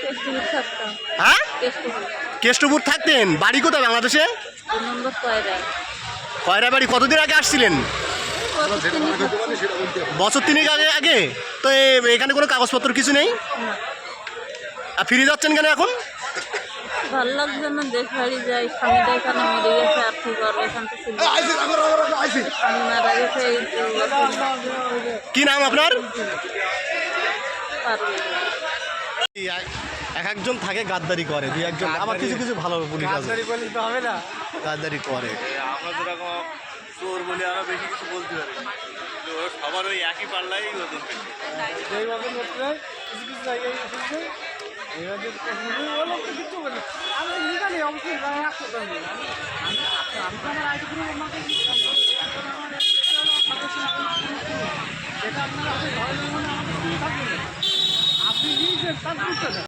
কেষ্টপুর থাকতাম। হ্যাঁ, কেষ্টপুর। কেষ্টপুর থাকতেন। বাড়ি কোথায় বাংলাদেশে? 2 নম্বর কয়রা। কয়রা বাড়ি। কতদিন আগে আসছিলেন? বছর 3 আগে আগে। তো এখানে কোনো কাগজপত্র কিছু নেই? না, আর ফিরে যাচ্ছেন কেন এখন? ভালো লাগছে না, দেশ বাড়ি যাই। স্বামীটা এখানে মরে গেছে, আর কি করবো, এখান থেকে স্বামী মারা গেছে। এই কি নাম আপনার? পারবে। এক একজন থাকে গাদ্দারি করে, দুই একজন আবার কিছু কিছু ভালো পুলিশ আছে হবে না। গাদ্দারি করে। আমরা যেরকম চোর বলে আমরা বেশি কিছু বলতে পারি না। তো সবার ওই একই পাল্লাই ওজন পেয়েছে। যেই ওজন করতে হয়, কিছু কিছু জায়গায় এসেছে এবার যে বলো তো কিছু বলে আমি লিগালি অবশ্যই গায়ে রাখতে পারি আমি তো আমার আইডি গ্রুপ আমাকে এখন আমার যেটা আপনারা আপনি ধরে নেবেন আমাদের থাকবে আপনি নিয়েছেন তার